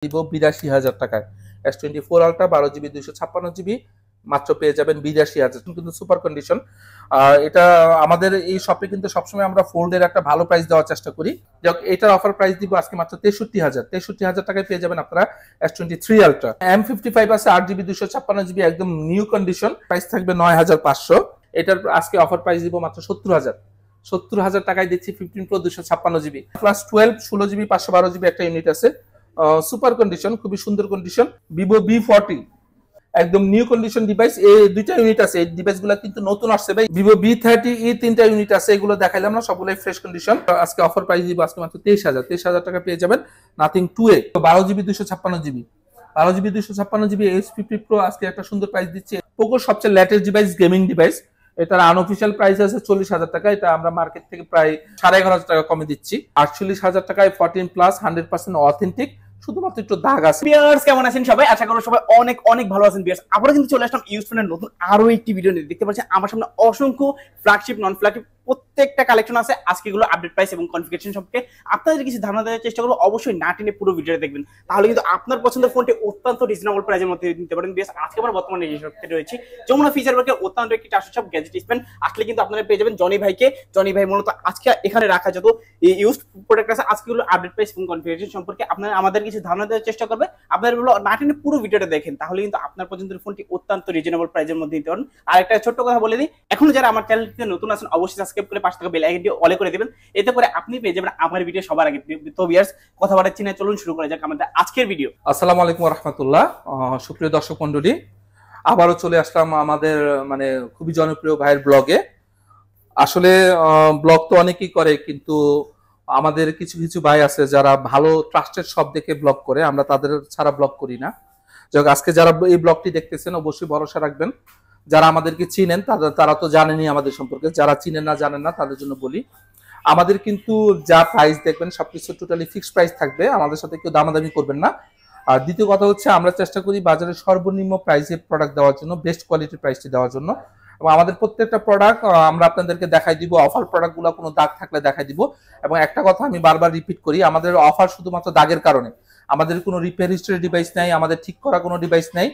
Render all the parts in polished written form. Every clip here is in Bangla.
দিব ৮২,০০০ টাকায়। S24 আলট্রা 12 GB 256 GB মাত্র পেয়ে যাবেন ৮২,০০০, কিন্তু সুপার কন্ডিশন। এটা আমাদের এই শপে কিন্তু সবসময় আমরা ফোল্ডের একটা ভালো প্রাইস দেওয়ার চেষ্টা করি। এটার অফার প্রাইস দিব আজকে মাত্র ৬৩,০০০ টাকায় পেয়ে যাবেন আপনারা S23 আলট্রা। M55 আছে 8 GB 256 GB, একদম নিউ কন্ডিশন। প্রাইস থাকবে ৯,৫০০। এটার আজকে অফার প্রাইস দিব মাত্র ৭০,০০০ টাকায় দিচ্ছি 15 Pro 256 GB plus 12 16 GB 512 GB একটা ইউনিট আছে। সুপার কন্ডিশন, খুবই সুন্দর কন্ডিশন। Vivo V40 একদম নিউ কন্ডিশন ডিভাইস। এই দুইটা ইউনিট আছে, এই ডিভাইসগুলো কিন্তু নতুন আসছে ভাই। Vivo V30e তিনটা ইউনিট আছে, এগুলো দেখাইলাম না, সবগুলাই ফ্রেশ কন্ডিশন। আজকে অফার প্রাইস দিব আজকে মাত্র ২৩,০০০ টাকা পেয়ে যাবেন nothing 2A 12 GB 256 GB 12 GB 256 GB S50 Pro আজকে একটা সুন্দর প্রাইস দিচ্ছে। পোকো সবচেয়ে লেটেস্ট ডিভাইস, গেমিং ডিভাইস। এটার আনঅফিশিয়াল প্রাইস আছে ৪০,০০০ টাকা। এটা আমরা মার্কেট থেকে প্রায় ১১,৫০০ টাকা কমে দিচ্ছি। ৪৮,০০০ টাকায় 14 প্লাস 100% অথেন্টিক, শুধুমাত্র একটু দাগ আছে। বিয়ার্স কেমন আছেন সবাই? আশা করি সবাই অনেক অনেক ভালো আছেন। বিয়ার্স আমরা কিন্তু চলে আসলাম ইউজফোনের নতুন আরো একটি ভিডিও নিয়ে। দেখতে পাচ্ছেন আমার সামনে অসংখ্য ফ্ল্যাগশিপ নন ফ্ল্যাগশিপ প্রত্যেকটা কালেকশন আছে। আজকে এগুলো আপডেট প্রাইস এবং কনফিগারেশন সম্পর্কে আপনাদের কিছু ধারণা দেওয়ার চেষ্টা করবো। অবশ্যই না টেনে পুরো ভিডিওটা দেখবেন, তাহলে কিন্তু আপনার পছন্দের ফোনটি অত্যন্ত রিজনেবল প্রাইসের মধ্যে নিতে পারেন। বিয়ার্স আজকে আমরা বর্তমানে এই শপে রয়েছি যমুনা ফিচার পার্কে অত্যন্ত একটি চারশো সব গ্যাজেট স্পেন্ড। আসলে কিন্তু আপনারা পেয়ে যাবেন জনি ভাইকে। জনি ভাই মূলত আজকে এখানে রাখা যত ইউজ প্রোডাক্ট আছে আজকেগুলো আপডেট প্রাইস এবং কনফিগারেশন সম্পর্কে আপনারা আমাদের কিছু ধারণা দেওয়ার চেষ্টা করবে। আপনারা না টেনে পুরো ভিডিওটা দেখেন, তাহলে কিন্তু আপনার পছন্দের ফোনটি অত্যন্ত রিজনেবল প্রাইসের মধ্যে নিতে পারেন। আর একটা ছোট্ট কথা বলে দিই, এখন যারা আমার চ্যানেলটিতে নতুন আছেন অবশ্যই সাবস্ক্রাইব করে পাশে থাকা বেল আইকনটি অলে করে দিবেন, এতে করে আপনি পেয়ে যাবেন আমার ভিডিও সবার আগে। তো ভিউয়ার্স কথা বাড়াচ্ছি না, চলুন শুরু করা যাক আমাদের আজকের ভিডিও। আসসালামু আলাইকুম ওয়া রাহমাতুল্লাহ। সুপ্রিয় দর্শক মণ্ডলী, আবারও চলে আসলাম আমাদের মানে খুবই জনপ্রিয় ভাইয়ের ব্লগে। আসলে ব্লগ তো অনেকেই করে, কিন্তু আমাদের কিছু কিছু ভাই আছে যারা ভালো ট্রাস্টেড শপ দেখে ব্লগ করে, আমরা তাদের ছাড়া ব্লগ করি না। যাক, আজকে যারা এই ব্লগটি দেখতেছেন অবশ্যই ভরসা রাখবেন। যারা আমাদেরকে চিনেন তারা তো জানেনই আমাদের সম্পর্কে, যারা চিনেন না জানেন না তাদের জন্য বলি, আমাদের কিন্তু যা প্রাইস দেখবেন সবকিছু টোটালি ফিক্সড প্রাইস থাকবে, আমাদের সাথে কেউ দামাদামি করবেন না। আর দ্বিতীয় কথা হচ্ছে, আমরা চেষ্টা করি বাজারে সর্বনিম্ন প্রাইসে প্রোডাক্ট দেওয়ার জন্য, বেস্ট কোয়ালিটির প্রাইসটি দেওয়ার জন্য। এবং আমাদের প্রত্যেকটা প্রোডাক্ট আমরা আপনাদেরকে দেখাই দিব, অফার প্রোডাক্টগুলো কোনো দাগ থাকলে দেখাই দিব। এবং একটা কথা আমি বারবার রিপিট করি, আমাদের অফার শুধুমাত্র দাগের কারণে, আমাদের কোনো রিপেয়ার হিস্টরি ডিভাইস নাই, আমাদের ঠিক করা কোনো ডিভাইস নাই।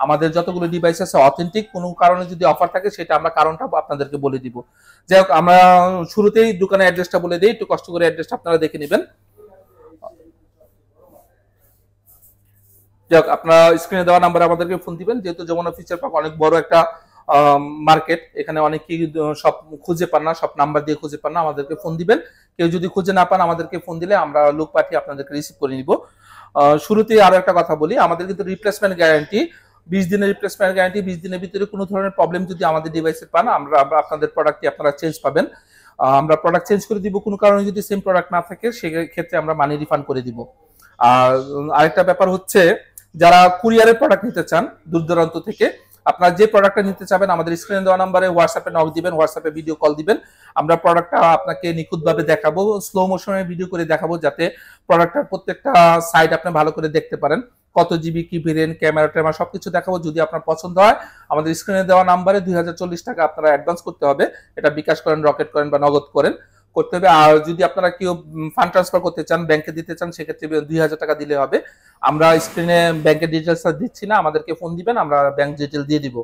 আমাদের যতগুলো ডিভাইস আছে অথেন্টিক। কোনো কারণে যদি অফার থাকে সেটা আমরা কারণটা আপনাদেরকে বলে দিব। যাই হোক, আমরা শুরুতেই দোকানের অ্যাড্রেসটা বলে দিই, একটু কষ্ট করে অ্যাড্রেসটা আপনারা দেখে নেবেন। যাই হোক, আপনারা স্ক্রিনে দেওয়া নাম্বারে আমাদেরকে ফোন দিবেন। যেহেতু যমুনা ফিচার পার্ক অনেক বড় একটা মার্কেট, এখানে অনেকেই সব খুঁজে পান না, সব নাম্বার দিয়ে খুঁজে পান না, আমাদেরকে ফোন দিবেন। কেউ যদি খুঁজে না পান আমাদেরকে ফোন দিলে আমরা লোক পাঠিয়ে আপনাদেরকে রিসিভ করে নিব। শুরুতে আরো একটা কথা বলি, আমাদের কিন্তু রিপ্লেসমেন্ট গ্যারান্টি 20 দিনের রিপ্লেসমেন্ট গ্যারান্টি। 20 দিনের ভিতরে কোনো ধরনের প্রবলেম যদি আমাদের ডিভাইসে পান, আমরা আপনাদের প্রোডাক্টটি আপনারা চেঞ্জ পাবেন। আমরা প্রোডাক্ট চেঞ্জ করে দিব। কোনো কারণে যদি সেম প্রোডাক্ট না থাকে সেক্ষেত্রে আমরা মানি রিফান্ড করে দিব। আর আরেকটা ব্যাপার হচ্ছে, যারা কুরিয়ারের প্রোডাক্ট নিতে চান দূর দূরান্ত থেকে, আপনারা যে প্রোডাক্টটা নিতে চাবেন আমাদের স্ক্রিনে দেওয়া নাম্বারে হোয়াটসঅ্যাপে নক দিবেন, হোয়াটসঅ্যাপে ভিডিও কল দিবেন। আমরা প্রোডাক্টটা আপনাকে নিখুঁতভাবে দেখাবো, স্লো মোশনে ভিডিও করে দেখাবো, যাতে প্রোডাক্টটার প্রত্যেকটা সাইড আপনি ভালো করে দেখতে পারেন। কত জিবি, কি ভেরিয়েন্ট, ক্যামেরা ট্যামেরা সবকিছু দেখাবো। যদি আপনার পছন্দ হয় আমাদের স্ক্রিনে দেওয়া নাম্বারে ২০৪০ টাকা আপনারা অ্যাডভান্স করতে হবে। এটা বিকাশ করেন, রকেট করেন বা নগদ করেন, করতে হবে। আর যদি আপনারা কেউ ফান্ড ট্রান্সফার করতে চান, ব্যাংকে দিতে চান, সেক্ষেত্রে ২০০০ টাকা দিলে হবে। আমরা স্ক্রিনে ব্যাংকের ডিটেলসটা দিচ্ছি না, আমাদেরকে ফোন দিবেন, আমরা ব্যাংক ডিটেল দিয়ে দিব।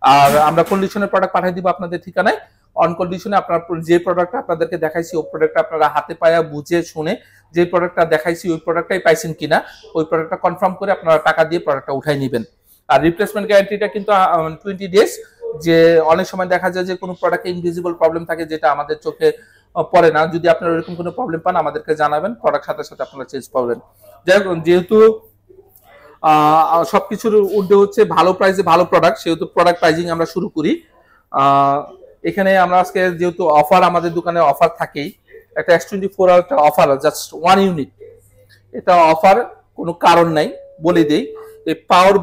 আর আমরা কন্ডিশনের প্রোডাক্ট পাঠিয়ে দিব আপনাদের ঠিকানায়। অন কন্ডিশনে আপনার যে প্রোডাক্টটা আপনাদেরকে দেখাইছি ওই প্রোডাক্টটা আপনারা হাতে পায়া বুঝে শুনে, যে প্রোডাক্টটা দেখাইছি ওই প্রোডাক্টটাই পাইছেন কিনা ওই প্রোডাক্টটা কনফার্ম করে আপনারা টাকা দিয়ে প্রোডাক্টটা উঠাই নেবেন। আর রিপ্লেসমেন্ট গ্যারান্টিটা কিন্তু 20 ডেজ। যে অনেক সময় দেখা যায় যে কোনো প্রোডাক্টে ইনভিজিবল প্রবলেম থাকে, যেটা আমাদের চোখে পড়ে না। যদি আপনারা এরকম কোনো প্রবলেম পান আমাদেরকে জানাবেন, প্রোডাক্ট সাথে সাথে আপনারা চেঞ্জ পাবেন। যাই হোক, যেহেতু সবকিছুর ঊর্ধ্বে হচ্ছে ভালো প্রাইসে ভালো প্রোডাক্ট, সেহেতু প্রোডাক্ট প্রাইজিং আমরা শুরু করি। এখানে আমরা আজকে যেহেতু অফার, আমাদের দোকানে অফার থাকেই। একটা S24 একটা অফার, জাস্ট 1 ইউনিট, এটা অফার, কোনো কারণ নাই, বলে দেই। এই পাওয়ার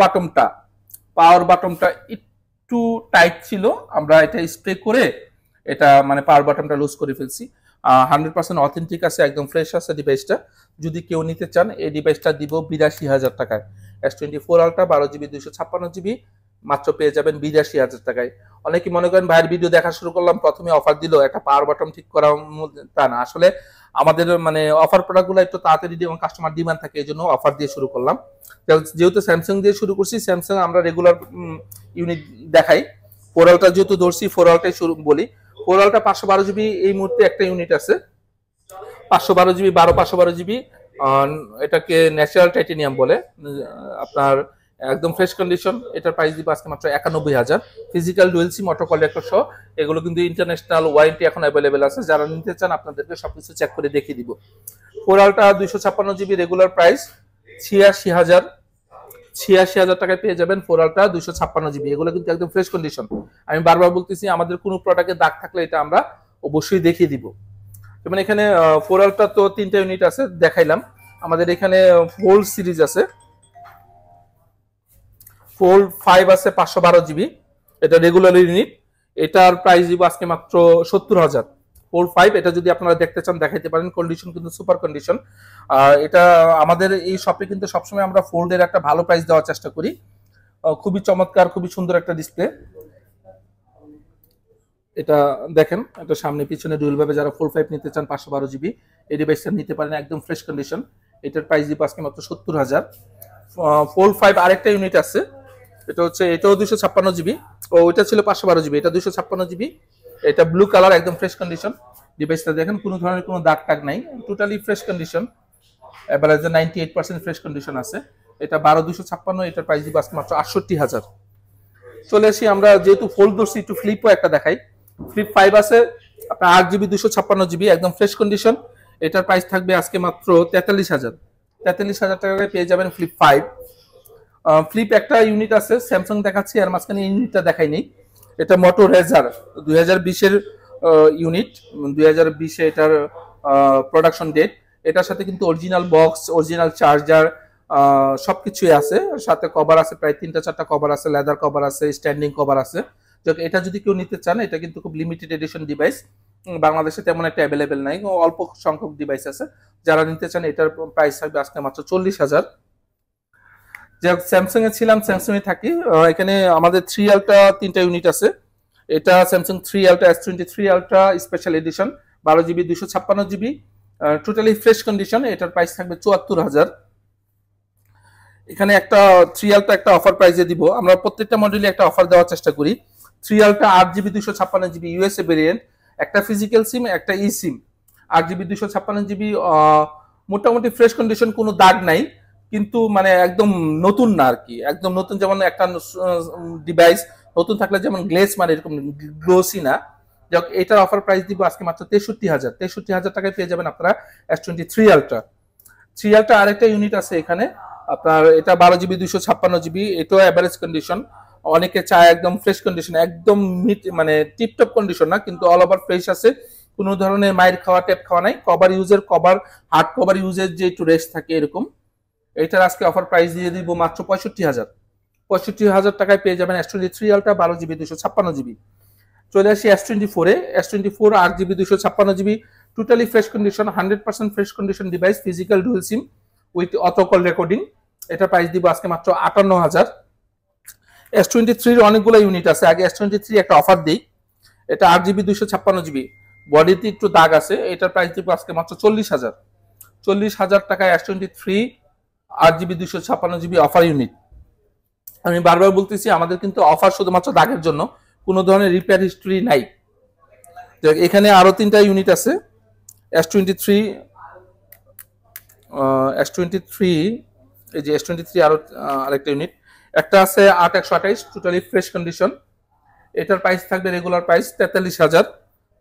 বাটনটা একটু টাইট ছিল, আমরা এটা স্প্রে করে এটা মানে পাওয়ার বাটনটা লুজ করে ফেলছি। 100% অথেন্টিক আছে, একদম ফ্রেশ আছে ডিভাইসটা। যদি কেউ নিতে চান এই ডিভাইসটা দিব ৮২,০০০ টাকায়। S24 আলট্রা 12 GB 256 GB মাত্র পেয়ে যাবেন 82,000 টাকায়। অনেকে মনে করেন ভাইয়ের ভিডিও দেখা শুরু করলাম, প্রথমে অফার দিল, একটা পাওয়ার বাটন ঠিক করা, তা না। আসলে আমাদের মানে অফার প্রোডাক্টগুলো একটু তাড়াতাড়ি এবং কাস্টমার ডিমান্ড থাকে, এই জন্য অফার দিয়ে শুরু করলাম। যেহেতু স্যামসাং দিয়ে শুরু করছি, স্যামসাং আমরা রেগুলার ইউনিট দেখাই। 4 আলট্রা যেহেতু ধরছি, 4 আলট্রাই শুরু বলি। 4 আলট্রা 512 জিবি এই মুহূর্তে একটা ইউনিট আছে, 512 জিবি, 512 জিবি। এটাকে ন্যাচারাল টাইটেনিয়াম বলে, আপনার একদম ফ্রেশ কন্ডিশন। এটার প্রাইস দিব আজকে মাত্র 91,000। ফিজিক্যাল ডুয়েল সিম, অটো কালেক্টর সহ। এগুলো কিন্তু ইন্টারন্যাশনাল ওয়ারেন্টি এখন অ্যাভেলেবেল আছে, যারা নিতে চান আপনাদেরকে সবকিছু চেক করে দেখিয়ে দিব। 4 আলট্রা 256 জিবি রেগুলার প্রাইস 86,000 টাকায় পেয়ে যাবেন। 4 আলট্রা 256 জিবি, এগুলো কিন্তু একদম ফ্রেশ কন্ডিশন। আমি বারবার বলতেছি, আমাদের কোনো প্রোডাক্টে দাগ থাকলে এটা আমরা অবশ্যই দেখিয়ে দিব। যেমন এখানে 4 আলট্রা তো 3টা ইউনিট আছে, দেখাইলাম। আমাদের এখানে ফোল্ড সিরিজ আছে, ফোল্ড 5 আছে 512 জিবি, এটা রেগুলার ইউনিট। এটার প্রাইস দিব আজকে মাত্র 70,000। ফোল্ড 5, এটা যদি আপনারা দেখতে চান দেখাইতে পারেন, কন্ডিশন কিন্তু সুপার কন্ডিশন। এটা আমাদের এই শপে কিন্তু সবসময় আমরা ফোল্ডের একটা ভালো প্রাইস দেওয়ার চেষ্টা করি। খুবই চমৎকার, খুবই সুন্দর একটা ডিসপ্লে। এটা দেখেন, এটা সামনে পিছনে ডুয়েল ভাবে যারা ফোল্ড 5 নিতে চান 512 জিবি এই ডিভাইসটা নিতে পারেন, একদম ফ্রেশ কন্ডিশন। এটার প্রাইস দিব আজকে মাত্র 70,000। ফোল্ড 5 আরেকটা ইউনিট আছে, এটা হচ্ছে, এটাও 256 জিবি। ও ওইটা ছিল 512 জিবি, এটা 256 জিবি। এটা ব্লু কালার, একদম ফ্রেশ কন্ডিশন। ডিভাইসটা দেখেন, কোনো ধরনের কোনো দাগ টাগ নাই, টোটালি ফ্রেশ কন্ডিশন। এভারেজে 98% ফ্রেশ কন্ডিশন আছে। এটা 12256, এটার প্রাইস দিব আজকে মাত্র 68,000। চলে আসি আমরা, যেহেতু ফোল্ড ধরছি, একটু ফ্লিপও একটা দেখাই। ফ্লিপ 5 আছে আপনার 8 জিবি 256 জিবি, একদম ফ্রেশ কন্ডিশন। এটার প্রাইস থাকবে আজকে মাত্র 43,000। 43,000 টাকায় পেয়ে যাবেন ফ্লিপ 5। ফ্লিপ একটা ইউনিট আছে, স্যামসাং দেখাচ্ছি, আর মাঝখানে ইউনিটটা দেখাই নেই। এটা মোটো রেজার 2020-এর ইউনিট, 2020-এ এটার প্রোডাকশন ডেট। এটার সাথে কিন্তু অরিজিনাল বক্স, অরিজিনাল চার্জার সবকিছুই আছে, সাথে কভার আছে, প্রায় 3-4টা কভার আছে, লেদার কভার আছে, স্ট্যান্ডিং কভার আছে। এটা যদি কেউ নিতে চান, এটা কিন্তু খুব লিমিটেড এডিশন ডিভাইস, বাংলাদেশে তেমন একটা অ্যাভেলেবেল নাই, অল্প সংখ্যক ডিভাইস আছে। যারা নিতে চান, এটার প্রাইস থাকবে আজকে মাত্র 40,000। যে স্যামসাং এ ছিলাম, স্যামসাং এ থাকি। এখানে আমাদের 3 আলট্রা 3টা ইউনিট আছে। এটা Samsung 3 ultra S23 ultra special edition, 12 GB 256 GB, totally fresh condition. এটার প্রাইস থাকবে 74,000। এখানে একটা 3 আলট্রা একটা অফার প্রাইসে দিব, আমরা প্রত্যেকটা মডেলে একটা অফার দেওয়ার চেষ্টা করি। 3 ultra 8 GB 256 GB USA variant, একটা ফিজিক্যাল সিম, একটা ই সিম। 8 জিবি 256 জিবি, মোটামুটি ফ্রেশ কন্ডিশন, কোনো দাগ নাই, কিন্তু মানে একদম নতুন না আর কি, একদম নতুন। যেমন একটা ডিভাইস নতুন থাকলে যেমন গ্লেস মানে এরকম গ্লোসি না। যাক, এটার অফার প্রাইস দিব আজকে মাত্র 63,000। 63,000 টাকায় পেয়ে যাবেন আপনারা S23 আলট্রা। 3 আলট্রা আরেকটা ইউনিট আছে এখানে আপনার, এটা 12 জিবি 256 জিবি, এটাও অ্যাভারেজ কন্ডিশন। অনেকে চায় একদম ফ্রেশ কন্ডিশন, একদম মানে টিপটপ কন্ডিশন না, কিন্তু অল ওভার ফ্রেশ আছে, কোনো ধরনের মাইর খাওয়া, টেপ খাওয়া নাই। কভার ইউজের, কভার হার্ড কভার ইউজের যে একটু রেস্ট থাকে এরকম। এটার আজকে অফার প্রাইস দিয়ে দিব মাত্র 65,000। 65,000 টাকায় পেয়ে যাবেন S23 আলট্রা 12 জিবি 256 জিবি। চলে আসি S24 A. S24 8 GB 256 GB, totally fresh condition, 100% fresh condition device, physical dual SIM with auto call recording. এটা প্রাইস দিব আজকে মাত্র 58,000। S23 এর অনেকগুলো ইউনিট আছে, আগে S23 একটা অফার দিই। এটা 8 জিবি 256 জিবি, বডিতে একটু দাগ আছে, এটার প্রাইস দিব আজকে মাত্র 40,000। 40,000 টাকায় S23 8 GB 256 GB offer unit. আমি বারবার বলতেছি, আমাদের কিন্তু অফার শুধুমাত্র দাগের জন্য, কোনো ধরনের রিপেয়ার হিস্ট্রি নাই। এখানে আরো 3টা ইউনিট আছে S23, এই যে S23 আরেকটা ইউনিট, একটা আছে 8128, টোটালি ফ্রেশ কন্ডিশন। এটার প্রাইস থাকবে রেগুলার প্রাইস 43,000।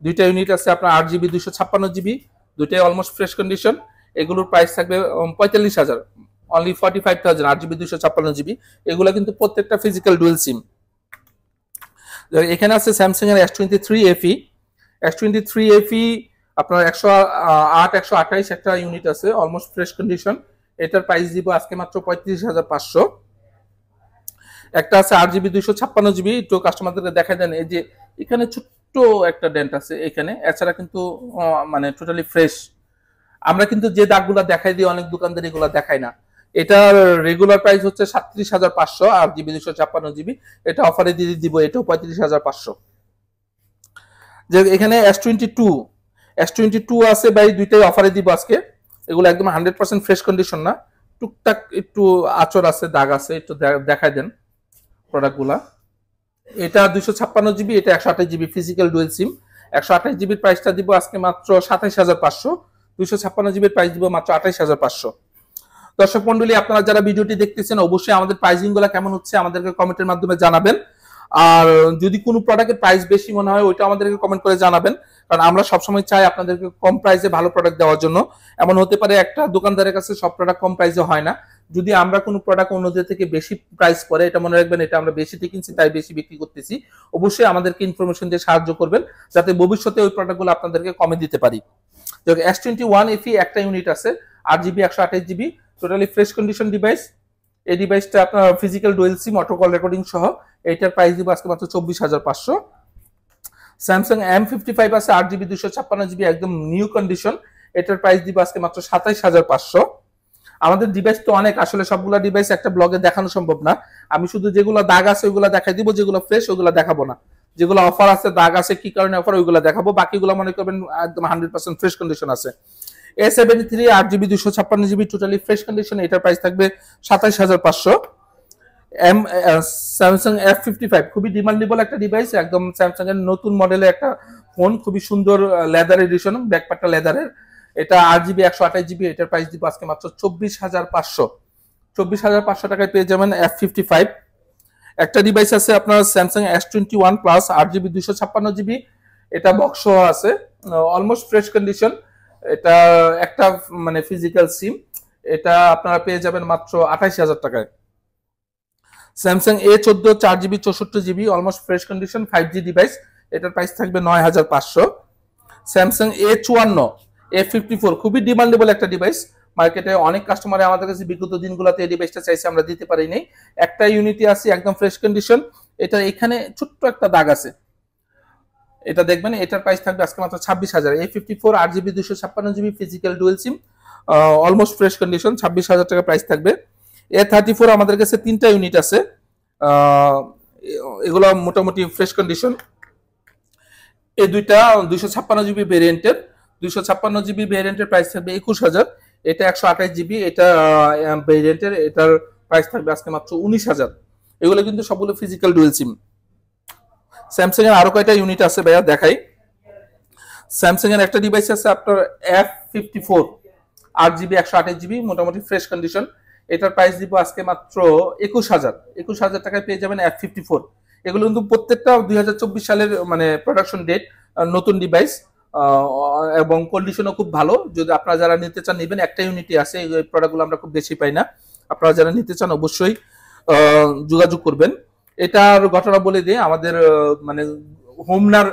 2টা ইউনিট আছে আপনার 8 জিবি 256 জিবি, দুটাই অলমোস্ট ফ্রেশ কন্ডিশন। এগুলোর প্রাইস থাকবে 45,000, অনলি 45,000। 8 জিবি 256 জিবি, এগুলো কিন্তু প্রত্যেকটা ফিজিক্যাল ডুয়েল সিম। এখানে আছে স্যামসাং এর S23 FE। S23 FE আপনার 108 128 একটা ইউনিট আছে, অলমোস্ট ফ্রেশ কন্ডিশন। এটার প্রাইস দিব আজকে মাত্র 35,500। একটা আছে 8 জিবি 256 জিবি, একটু কাস্টমারদেরকে দেখা দেন, এই যে এখানে ছোট্ট একটা ডেন্ট আছে এখানে, এছাড়া কিন্তু মানে টোটালি ফ্রেশ। আমরা কিন্তু যে দাগগুলা দেখাই দিই, অনেক দোকানদার এগুলা দেখায় না, এটার রেগুলার প্রাইস হচ্ছে 37,500, আর জিবি 256 জিবি এটা অফারে দিয়ে দিব, এটাও 35,500। যে এখানে S22 আছে ভাই, দুইটাই অফারে দিব আজকে। এগুলো একদম 100% ফ্রেশ কন্ডিশন না, টুকটাক একটু আচর আছে, দাগ আছে, একটু দেখায় দেন প্রোডাক্টগুলা। এটা 256 জিবি, এটা 128 জিবি ফিজিক্যাল ডুয়েল সিম। 128 জিবির প্রাইসটা দিব আজকে মাত্র 27,500, 256 জিবির প্রাইস দিব মাত্র 28,500। দর্শক মন্ডলী, আপনারা যারা ভিডিওটি দেখতেছেন অবশ্যই আমাদের প্রাইসিং গুলা কেমন হচ্ছে আমাদেরকে কমেন্টের মাধ্যমে জানাবেন। আর যদি কোনো প্রোডাক্টের প্রাইস বেশি মনে হয় ওইটা আমাদেরকে কমেন্ট করে জানাবেন, কারণ আমরা সবসময় চাই আপনাদেরকে কম প্রাইসে ভালো প্রোডাক্ট দেওয়ার জন্য। এমন হতে পারে একটা দোকানদারের কাছে সব প্রোডাক্ট কম প্রাইসে হয় না, যদি আমরা কোনো প্রোডাক্ট অন্যদের থেকে বেশি প্রাইস পড়ে, এটা মনে রাখবেন এটা আমরা বেশিতে কিনছি তাই বেশি বিক্রি করতেছি। অবশ্যই আমাদেরকে ইনফরমেশন দিয়ে সাহায্য করবেন যাতে ভবিষ্যতে ওই প্রোডাক্টগুলো আপনাদেরকে কমে দিতে পারি। S21 FE একটা ইউনিট আছে, 8 GB 128 GB, totally fresh condition device. এই ডিভাইসটা আপনার ফিজিক্যাল ডুয়েল সিম, অটো কল রেকর্ডিং সহ। এইটার প্রাইস দিব আজকে মাত্র 24,500। স্যামসাং M55 আছে 8 জিবি 256 জিবি, একদম নিউ কন্ডিশন। এটার প্রাইস দিব আজকে মাত্র 27,500। আমাদের ডিভাইস তো অনেক, আসলে সবগুলা ডিভাইস একটা ব্লগে দেখানো সম্ভব না। আমি শুধু যেগুলো দাগ আছে ওইগুলো দেখাই দিব, যেগুলো ফ্রেশ ওইগুলো দেখাবো না। যেগুলো অফার আছে, দাগ আছে, কি কারণে অফার ওইগুলো দেখাবো, বাকিগুলো মনে করবেন একদম 100% ফ্রেশ কন্ডিশন আছে। A73 8 GB 256 GB, totally fresh condition. এটার প্রাইস থাকবে 27,500। স্যামসাং F55 খুবই ডিমান্ডেবল একটা ডিভাইস, একদম স্যামসাং এর নতুন মডেলের একটা ফোন, খুবই সুন্দর লেদার এডিশন, ব্যাকপ্যাকটা লেদারের। এটা 8 জিবি 128 জিবি, এটার প্রাইস দিব আজকে মাত্র 24,500। 24,500 টাকায় পেয়ে যাবেন F55। একটা ডিভাইস আছে আপনার Samsung S21 plus 8 GB 256 GB, এটা বক্স সহ আছে, অলমোস্ট ফ্রেশ কন্ডিশন। এটা একটা মানে ফিজিক্যাল সিম, এটা আপনারা পেয়ে যাবেন মাত্র 28,000 টাকায়। Samsung A14 4 GB 64 GB, almost fresh condition, 5G device, এটার প্রাইস থাকবে 9,500। স্যামসাং A54 A54 খুবই ডিমান্ডেবল একটা ডিভাইস, মার্কেটে অনেক কাস্টমার আমাদের কাছে বিগত দিনগুলোতে এই ডিভাইসটা চাইছে, আমরা দিতে পারি নাই। একটা ইউনিটি আছে, একদম ফ্রেশ কন্ডিশন। এটা এখানে ছোট্ট একটা দাগ আছে, এটা দেখবেন। এটার প্রাইস থাকবে আজকে মাত্র 26,000। A54 8 GB 256 GB physical dual SIM, almost fresh condition, 26,000 টাকা প্রাইস থাকবে। A34 আমাদের কাছে 3টা ইউনিট আছে, এগুলো মোটামুটি ফ্রেশ কন্ডিশন। এই দুইটা 256 জিবি ভেরিয়েন্টের, 256 জিবি ভেরিয়েন্টের প্রাইস থাকবে 21,000। এটা 128 জিবি, এটা ভেরিয়েন্টের, এটার প্রাইস থাকবে আজকে মাত্র 19,000। এগুলো কিন্তু সবগুলো ফিজিক্যাল ডুয়েল সিম। স্যামসাং এর আরো কয়টা ইউনিট আছে ভাইয়া দেখাই। স্যামসাং এর একটা ডিভাইস আছে আপনার F54 8 জিবি 128 জিবি, মোটামুটি ফ্রেশ কন্ডিশন। এটার প্রাইস দিব আজকে মাত্র 21,000। 21,000 টাকায় পেয়ে যাবেন F54। এগুলো কিন্তু প্রত্যেকটা 2024 সালের মানে প্রোডাকশন ডেট, নতুন ডিভাইস, এবং কন্ডিশনও খুব ভালো। যদি আপনারা যারা নিতে চান নেবেন, একটা ইউনিটি আছে, এই প্রোডাক্টগুলো আমরা খুব বেশি পাই না। আপনারা যারা নিতে চান অবশ্যই যোগাযোগ করবেন। এটার ঘটনা বলে দিয়ে, আমাদের মানে হোমনার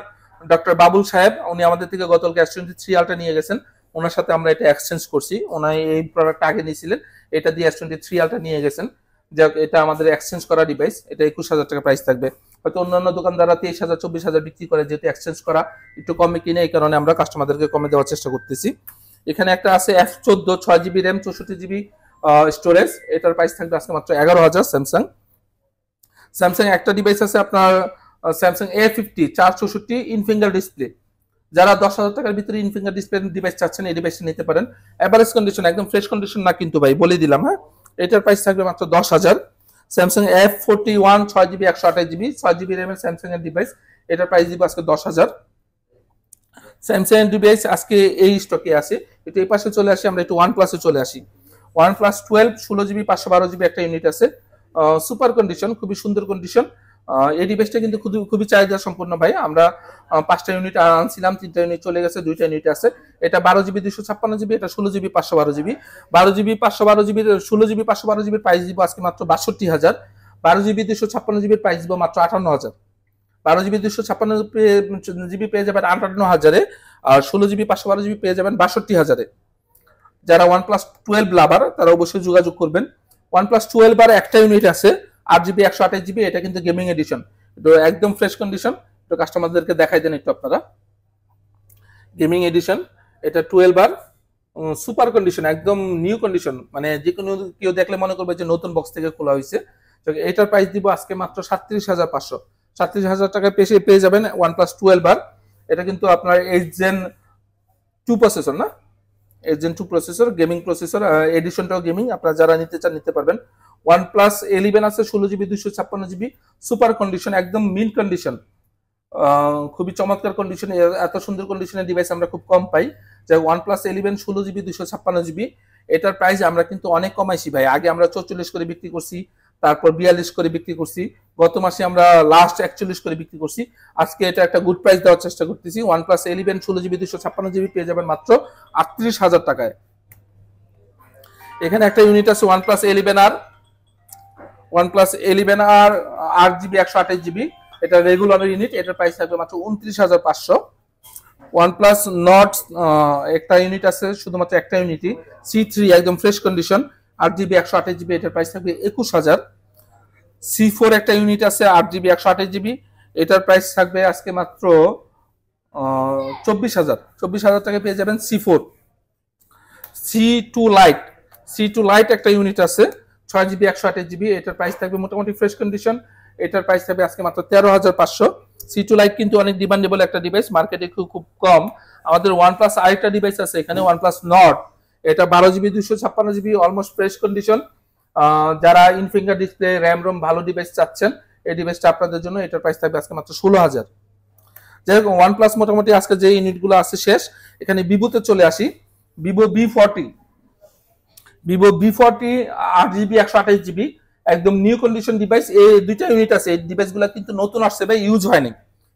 ডক্টর বাবুল সাহেব, উনি আমাদের থেকে গতকালকে S23 আলট্রা নিয়ে গেছেন, ওনার সাথে আমরা এটা এক্সচেঞ্জ করছি। ওনার এই প্রোডাক্টটা আগে নিয়েছিলেন, এটা দিয়ে S23 আলট্রা নিয়ে গেছেন। যাক, এটা আমাদের এক্সচেঞ্জ করা ডিভাইস, এটা 21,000 টাকা প্রাইস থাকবে। হয়তো অন্যান্য দোকানদাররা 23,000 24,000 বিক্রি করে, যেহেতু এক্সচেঞ্জ করা একটু কমে কিনে, এই কারণে আমরা কাস্টমারদেরকে কমে দেওয়ার চেষ্টা করতেছি। এখানে একটা আছে F14 6 GB RAM 64 GB storage, এটার প্রাইস থাকবে আজকে মাত্র 11,000। স্যামসাং একটা ডিভাইস আছে আপনার Samsung A50 464 in finger display, যারা 10,000 টাকার ভিতরে ইন ফিঙ্গার ডিসপ্লে ডিভাইস চাচ্ছেন এই ডিভাইসটা নিতে পারেন। এভারেজ কন্ডিশন, একদম ফ্রেশ কন্ডিশন না কিন্তু ভাই, বলে দিলাম। হ্যাঁ, এটার প্রাইস থাকবে মাত্র 10,000। Samsung F41 6 GB 128 GB 6 GB র্যামের স্যামসাং এর ডিভাইস, এটার প্রাইস দিব আজকে 10,000। স্যামসাং এর ডিভাইস আজকে এই স্টকে আছে। একটু এই পাশে চলে আসি, আমরা একটু OnePlus এ চলে আসি। OnePlus 12 16 জিবি 512 জিবি একটা ইউনিট আছে, সুপার কন্ডিশন, খুবই সুন্দর কন্ডিশন। এই ডিভাইসটা কিন্তু খুবই চাহিদা সম্পন্ন ভাই। আমরা 5টা ইউনিট আনছিলাম, 3টা ইউনিট চলে গেছে, 2টা ইউনিট আছে। এটা 12 জিবি 256 জিবি, এটা 16 GB 512 GB. 12 GB 512 GB 16 GB 512 জিবির প্রাইস দিব আজকে মাত্র 62,000। 12 জিবি 256 জিবির প্রাইস দিব মাত্র 58,000। 12 জিবি 256 জিবি পেয়ে যাবেন 58,000-এ, আর 16 জিবি 512 জিবি পেয়ে যাবেন 62,000-এ। যারা OnePlus 12 লাভার তারা অবশ্যই যোগাযোগ করবেন। OnePlus 12 আর একটা ইউনিট আছে 8 জিবি 128 জিবি, এটা কিন্তু গেমিং এডিশন, তো একদম ফ্রেশ কন্ডিশন। তো কাস্টমারদেরকে দেখাই দেন একটু আপনারা, গেমিং এডিশন, এটা 12 আর সুপার কন্ডিশন, একদম নিউ কন্ডিশন, মানে যে কোনো কেউ দেখলে মনে করবে যে নতুন বক্স থেকে খোলা হয়েছে। এটার প্রাইস দিব আজকে মাত্র 37,500। 37,000 টাকায় পেয়ে যাবেন OnePlus 12R। এটা কিন্তু আপনার Gen 2 প্রসেসর না, Gen 2 প্রসেসর, গেমিং প্রসেসর, এডিশনটাও গেমিং। আপনারা যারা নিতে চান নিতে পারবেন। OnePlus 11 আছে 16GB 256GB, সুপার কন্ডিশন, একদম মিন্ট কন্ডিশন, খুবই চমৎকার কন্ডিশন। এত সুন্দর কন্ডিশনের ডিভাইস আমরা খুব কম পাই। যাই OnePlus 11 16GB 256GB, এটার প্রাইস আমরা কিন্তু অনেক কমাইছি ভাই। আগে আমরা 44 করে বিক্রি করছি, তারপর 42 করে বিক্রি করছি, গত মাসে আমরা লাস্ট 41 করে বিক্রি করছি। আজকে এটা একটা গুড প্রাইস দেওয়ার চেষ্টা করতেছি। OnePlus 11 16GB 256GB পেয়ে যাবেন মাত্র 38,000 টাকায়। এখানে একটা ইউনিট আছে OnePlus 11R, OnePlus 11R 8GB 128GB, এটা রেগুলার ইউনিট। এটার প্রাইস থাকবে মাত্র 29,500। OnePlus Nord একটা ইউনিট আছে, শুধুমাত্র একটা ইউনিটই, C3, একদম ফ্রেশ কন্ডিশন, 8GB 128GB, এটার প্রাইস থাকবে 21,000। C4 একটা ইউনিট আছে 8GB 128GB, এটার প্রাইস থাকবে আজকে মাত্র 24,000 টাকায় পেয়ে যাবেন C4। C2 Lite একটা ইউনিট আছে 6GB 128GB, এটার প্রাইস থাকবে মোটামুটি ফ্রেশ কন্ডিশন, এটার প্রাইস থাকবে আজকে মাত্র 13,500। C2 Lite কিন্তু অনেক ডিমান্ডেবল একটা ডিভাইস, মার্কেটে খুব কম। আমাদের OnePlus আরেকটা ডিভাইস আছে এখানে, OnePlus Nord, এটা 12GB 256GB, almost fresh condition. যারা ইনফিঙ্গার ডিসপ্লে, র্যাম রোম ভালো ডিভাইস চাচ্ছেন, এই ডিভাইসটা আপনাদের জন্য। এটার প্রাইস থাকবে আজকে মাত্র 16,000। যাই হোক, OnePlus মোটামুটি আজকে যে ইউনিটগুলো আছে শেষ। এখানে ভিভোতে চলে আসি। ভিভো V40 8GB 128GB, একদম নিউ কন্ডিশন ডিভাইস। এই দুইটা ইউনিট আছে, এই ডিভাইসগুলো কিন্তু নতুন আসছে ভাই, ইউজ হয়নি।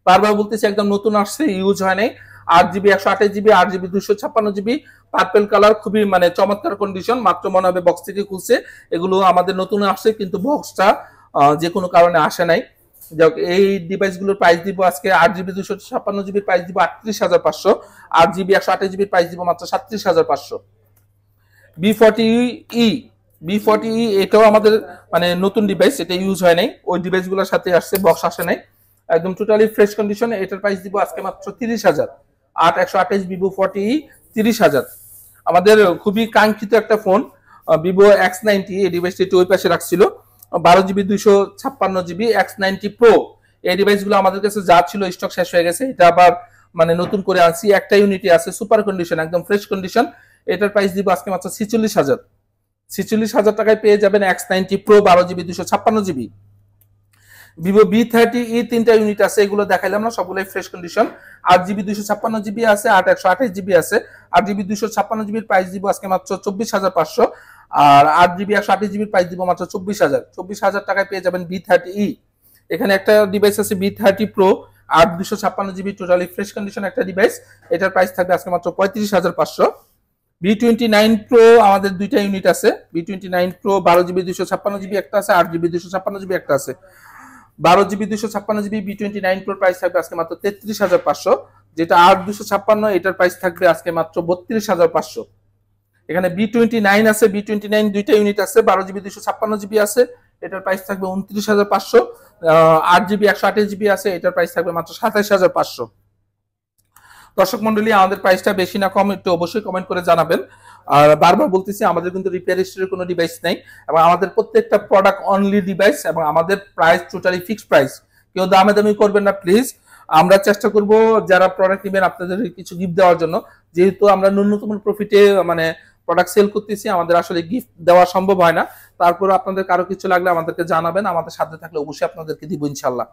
বারবার বলতেছি একদম নতুন আসছে, ইউজ হয় নাই। 8GB 128GB, 8GB 256GB, purple colour, খুবই মানে চমৎকার কন্ডিশন। মাত্র মনে হবে বক্স থেকে খুলছে। এগুলো আমাদের নতুন আসছে, কিন্তু বক্সটা যে কোনো কারণে আসে নাই। যাক, এই ডিভাইসগুলোর প্রাইস দিব আজকে 8GB 256GB প্রাইস দিব 38,500, 8GB 128GB প্রাইস দিব মাত্র 37,500। B40E এটাও আমাদের মানে নতুন ডিভাইস, এটা ইউজ হয় নাই, ওই ডিভাইসগুলোর সাথে আসছে, বক্স আসে নাই, একদম টোটালি ফ্রেশ কন্ডিশন। এটার প্রাইস দিব আজকে মাত্র 30,000। 128 Vivo 40E 30,000। আমাদের খুবই কাঙ্ক্ষিত একটা ফোন Vivo X90, এই ডিভাইসটি একটু ওই পাশে রাখছিল, 12GB 256GB X90 Pro। এই ডিভাইসগুলো আমাদের কাছে যা ছিল স্টক শেষ হয়ে গেছে, এটা আবার মানে নতুন করে আনছি। একটা ইউনিটি আছে, সুপার কন্ডিশন, একদম ফ্রেশ কন্ডিশন। এটার প্রাইস দিব আজকে মাত্র 46,000। 46,000 টাকায় পেয়ে যাবেন X90 Pro 12GB 256GB। Vivo V30E 3টা ইউনিট আছে, এগুলো দেখাইলাম না, সবগুলোই ফ্রেশ কন্ডিশন। 8GB 256GB আছে, 128GB আছে। 8GB 256GB এর প্রাইস দিব আজকে মাত্র 24,500, আর 8GB 128GB প্রাইস দিব মাত্র 24,000। 24,000 টাকায় পেয়ে যাবেন V30E। এখানে একটা ডিভাইস আছে V30 Pro 8 256GB, totally fresh condition একটা ডিভাইস। এটার প্রাইস থাকবে আজকে মাত্র 35,500। V29 Pro আমাদের দুইটা ইউনিট আছে, V29 Pro 12GB 256GB একটা আছে, 8GB 256GB একটা আছে। 12GB 256GB V29 Pro price থাকবে আজকে মাত্র 33,500, যেটা 8 256, এটার প্রাইস থাকবে আজকে মাত্র 32,500। এখানে B29 আছে, B29 দুইটা ইউনিট আছে, 12GB 256GB আছে, এটার প্রাইস থাকবে 29,500। 8GB 128GB আছে, এটার প্রাইস থাকবে মাত্র 27,500। দর্শক মন্ডলী, আমাদের প্রাইসটা বেশি না কম একটু অবশ্যই কমেন্ট করে জানাবেন। আর বারবার বলতেছি, আমাদের কিন্তু রিপেয়ার হিস্ট্রির কোনো ডিভাইস নেই, এবং আমাদের প্রত্যেকটা প্রোডাক্ট অনলি ডিভাইস, এবং আমাদের প্রাইস টোটালি ফিক্সড প্রাইস। কেউ দামাদামি করবেন না প্লিজ। আমরা চেষ্টা করব যারা প্রোডাক্ট নেবেন আপনাদের কিছু গিফট দেওয়ার জন্য, যেহেতু আমরা ন্যূনতম প্রফিটে মানে প্রোডাক্ট সেল করতেছি, আমাদের আসলে গিফট দেওয়া সম্ভব হয় না। তারপর আপনাদের কারো কিছু লাগলে আমাদেরকে জানাবেন, আমাদের সাথে থাকলে অবশ্যই আপনাদেরকে দিব ইনশাল্লাহ।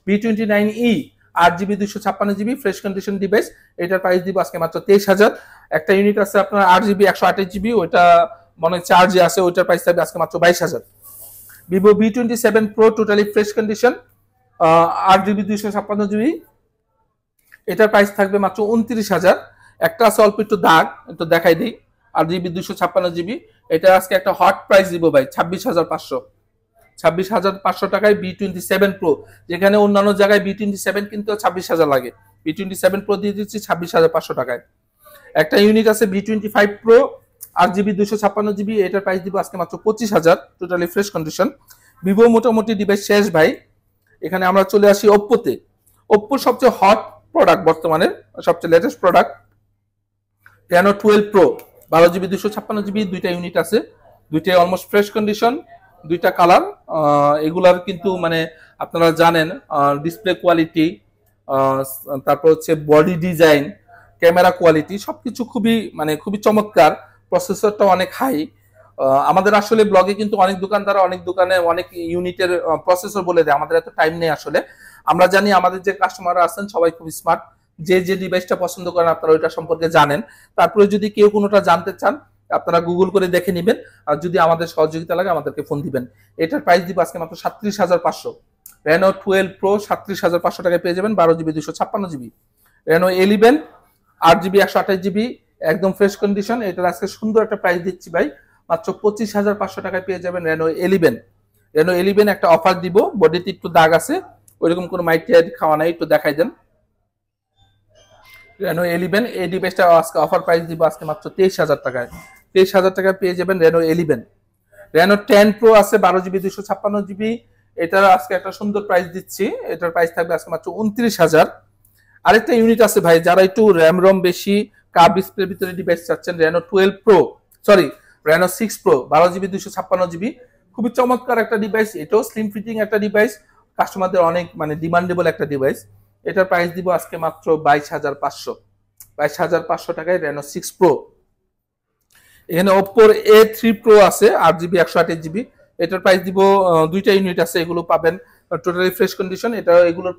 B29E 8GB 256GB fresh condition device, এটার প্রাইস দিব আজকে মাত্র 23,000। একটা ইউনিট আছে আপনার 8GB 128GB, ওইটা মনে হয় চার্জে আছে, ওইটার প্রাইস থাকবে আজকে মাত্র 22,000। Vivo V27 Pro totally fresh condition 8GB 256GB, এটার প্রাইস থাকবে মাত্র 29,000। একটা আছে অল্প একটু দাগ, একটু দেখাই দিই, 8GB 256GB, এটা আজকে একটা হট প্রাইস দিব ভাই 26,500। 26,500 টাকায় B27 Pro, যেখানে অন্যান্য জায়গায় B27 কিন্তু 26,000 লাগে, B27 Pro দিয়ে দিচ্ছি 26,500 টাকায়। একটা ইউনিট আছে B25 Pro 8GB 256GB, এটার প্রাইস দিব আজকে মাত্র 25,000, টোটালি ফ্রেশ কন্ডিশন। ভিভো মোটামুটি ডিভাইস শেষ ভাই। এখানে আমরা চলে আসি ওপ্পোতে। ওপ্পোর সবচেয়ে হট প্রোডাক্ট বর্তমানে, সবচেয়ে latest product Reno 12 Pro 12 GB 256 GB, দুইটা ইউনিট আছে, দুইটাই অলমোস্ট ফ্রেশ কন্ডিশন, দুইটা কালার। এগুলার কিন্তু মানে আপনারা জানেন ডিসপ্লে কোয়ালিটি, তারপর হচ্ছে বডি ডিজাইন, ক্যামেরা কোয়ালিটি সবকিছু খুবই মানে খুবই চমৎকার। প্রসেসরটা অনেক হাই। আমাদের আসলে ব্লগে কিন্তু অনেক দোকানদার অনেক দোকানে অনেক ইউনিটের প্রসেসর বলে দেয়, আমাদের এত টাইম নেই আসলে। আমরা জানি আমাদের যে কাস্টমাররা আছেন সবাই খুব স্মার্ট, যে যে ডিভাইসটা পছন্দ করেন আপনারা ওইটা সম্পর্কে জানেন। তারপরে যদি কেউ কোনোটা জানতে চান আপনারা গুগল করে দেখে নেবেন, আর যদি আমাদের সহযোগিতা লাগে আমাদেরকে ফোন দিবেন। এটার প্রাইস দিব আজকে মাত্র 37,500। রেনো 12 প্রো 37,500 টাকায় পেয়ে যাবেন, 12 GB 256 GB. Reno 11 8 GB 128 GB, একদম ফ্রেশ কন্ডিশন। এটার আজকে সুন্দর একটা প্রাইস দিচ্ছি ভাই, মাত্র 25,500 টাকায় পেয়ে যাবেন রেনো 11। রেনো 11 একটা অফার দিব, বডিতে একটু দাগ আছে, ওইরকম কোনো মাইটি খাওয়া নাই, একটু দেখাই দেন। রেনো 11 এই ডিভাইসটা আজকে অফার প্রাইস দিব আজকে মাত্র 23,000 টাকায়। 23,000 টাকায় পেয়ে যাবেন রেনো 11। রেনো 10 প্রো আছে 12 জিবি 256 জিবি, এটার আজকে একটা সুন্দর প্রাইস দিচ্ছি, এটার প্রাইস থাকবে আজকে মাত্র 29,000। আরেকটা ইউনিট আছে ভাই, যারা একটু র্যাম রম বেশি কার্ভ ডিসপ্লের ভিতরে ডিভাইস চাচ্ছেন, Reno 12 pro sorry Reno 6 pro 12 GB 256 GB, খুবই চমৎকার একটা ডিভাইস। এটাও স্লিম ফিটিং একটা ডিভাইস, কাস্টমারদের অনেক মানে ডিমান্ডেবল একটা ডিভাইস। এটার প্রাইস দিব আজকে মাত্র 22,500। 22,500 টাকায় রেনো 6 প্রো। এখানে ওপ্পোর A3 প্রো আছে 8 জিবি 128 জিবি, এটার প্রাইস দিব, দুইটা ইউনিট আছে, এগুলো পাবেন টোটালি ফ্রেশ কন্ডিশন। এটা এগুলোর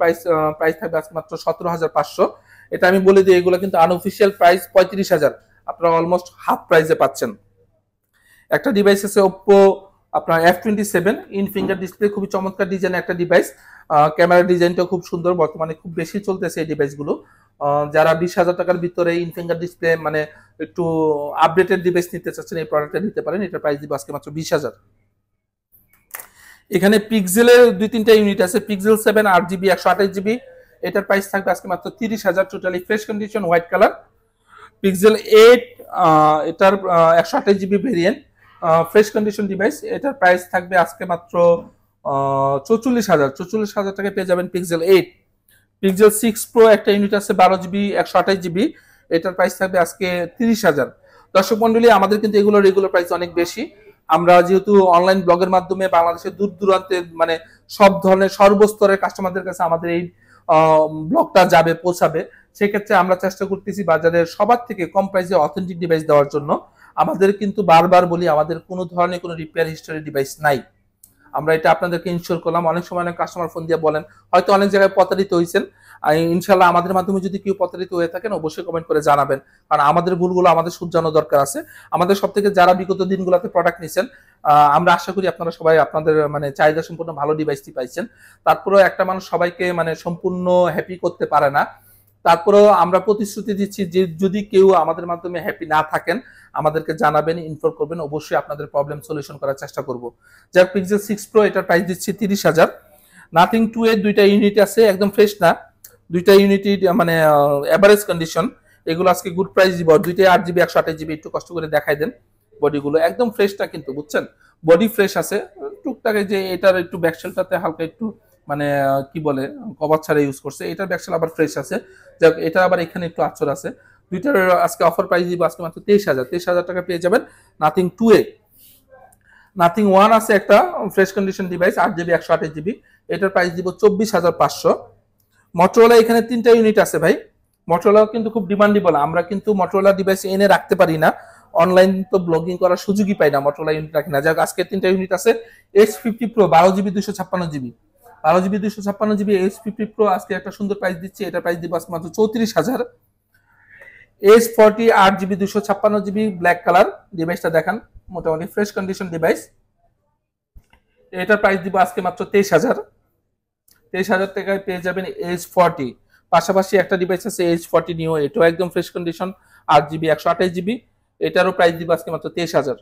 প্রাইস থাকবে আজকে মাত্র 17,500। এটা আমি বলে দিই এগুলো কিন্তু আনঅফিসিয়াল প্রাইস 35,000, আপনারা অলমোস্ট হাফ প্রাইসে পাচ্ছেন। একটা ডিভাইস আছে ওপ্পো আপনার F27 ইন ফিঙ্গার ডিসপ্লে, খুবই চমৎকার ডিজাইন একটা ডিভাইস, ক্যামেরা ডিজাইনটা খুব সুন্দর, বর্তমানে খুব বেশি চলতেছে এই ডিভাইসগুলো। যারা 20,000 টাকার ভিতরে ইন ফিঙ্গার ডিসপ্লে মানে একটু আপডেটেড ডিভাইস নিতে চাচ্ছেন এই প্রোডাক্টটা নিতে পারেন, এটার প্রাইস দিব আজকে মাত্র 20,000। এখানে পিক্সেলের 2-3টা ইউনিট আছে, পিক্সেল 7 8 জিবি 128 জিবি, এটার প্রাইস থাকবে আজকে মাত্র 30,000, totally fresh condition white colour. Pixel 8 এটার 128 GB variant, fresh condition device, এটার প্রাইস থাকবে আজকে মাত্র 44,000 টাকায় পেয়ে যাবেন পিক্সেল 8। পিক্সেল 6 প্রো একটা ইউনিট আছে 12 জিবি 128 জিবি, এটার প্রাইস থাকবে আজকে 30,000। দর্শক মন্ডলী, আমাদের কিন্তু এগুলো রেগুলার প্রাইস অনেক বেশি। আমরা যেহেতু অনলাইন ব্লগের মাধ্যমে বাংলাদেশের দূর দূরান্তের মানে সব ধরনের সর্বস্তরের কাস্টমারদের কাছে আমাদের এই ব্লগটা যাবে পৌঁছাবে, সেক্ষেত্রে আমরা চেষ্টা করতেছি বাজারের সবার থেকে কম প্রাইসে অথেন্টিক ডিভাইস দেওয়ার জন্য। আমাদের কিন্তু বারবার বলি আমাদের কোনো ধরনের কোনো রিপেয়ার হিস্টোরি ডিভাইস নাই, আমরা এটা আপনাদেরকে ইনশিওর করলাম। অনেক সময় অনেক কাস্টমার ফোন দিয়ে বলেন হয়তো অনেক জায়গায় প্রতারিত হয়েছেন, ইনশাল্লাহ আমাদের মাধ্যমে যদি কেউ প্রতারিত হয়ে থাকেন অবশ্যই কমেন্ট করে জানাবেন, কারণ আমাদের ভুলগুলো আমাদের শুধরানো দরকার আছে। আমাদের সব থেকে যারা বিগত দিনগুলোতে প্রোডাক্ট নিছেন, আমরা আশা করি আপনারা সবাই আপনাদের মানে চাহিদা সম্পূর্ণ ভালো ডিভাইসটি পাইছেন। তারপরেও একটা মানুষ সবাইকে মানে সম্পূর্ণ হ্যাপি করতে পারে না, তারপরেও আমরা প্রতিশ্রুতি দিচ্ছি যে যদি কেউ আমাদের মাধ্যমে হ্যাপি না থাকেন আমাদেরকে জানাবেন, ইনফর্ম করবেন, অবশ্যই আপনাদের প্রবলেম সলিউশন করার চেষ্টা করব। যার পিক্সেল 6 প্রো এটার প্রাইস দিচ্ছি 30,000। নাথিং 2 এর দুইটা ইউনিট আছে, একদম ফ্রেশ না, দুইটা ইউনিটি মানে এভারেজ কন্ডিশন, এগুলো আজকে গুড প্রাইস দিব। দুইটাই 8 জিবি 128 জিবি, একটু কষ্ট করে দেখাই দেন। বডিগুলো একদম ফ্রেশ না কিন্তু বুঝছেন, বডি ফ্রেশ আছে, টুকটাক যে এটার একটু ব্যাকশেলটাতে হালকা একটু মানে কি বলে কভার ছাড়া ইউজ করছে, এটার ব্যাকশেল আবার ফ্রেশ আছে, যাক এটা আবার এখানে একটু আঁচড় আছে। দুইটার আজকে অফার প্রাইস দিব আজকে মাত্র 23,000 টাকা পেয়ে যাবেন। নাথিং 2 এ নাথিং 1 আছে একটা fresh condition device 8 GB 128 GB, এটার প্রাইস দিব 24,500। মটোরোলা এখানে 3টা ইউনিট আছে ভাই, মটোরোলা কিন্তু খুব ডিমান্ডেবল, আমরা কিন্তু মটোরোলা ডিভাইস এনে রাখতে পারি না, অনলাইন তো ব্লগিং করার সুযোগই পাই না, মটোরোলা ইউনিট রাখি না। যাক আজকে 3টা ইউনিট আছে H50 pro 12 GB 256 GB, 12 GB 256 GB H50 pro আজকে একটা সুন্দর প্রাইস দিচ্ছে, এটা প্রাইস দিব আজকে মাত্র 34,000। S40 8 GB 256 GB black colour ডিভাইসটা দেখান, মোটামুটি ফ্রেশ কন্ডিশন ডিভাইস, এটার প্রাইস দিব আজকে মাত্র 23,000। 23,000 টাকায় পেয়ে যাবেন H40। পাশাপাশি একটা ডিভাইস আছে H40 নিও, এটাও একদম ফ্রেশ কন্ডিশন 8 জিবি 128 জিবি, এটারও প্রাইস দিব আজকে মাত্র 23,000।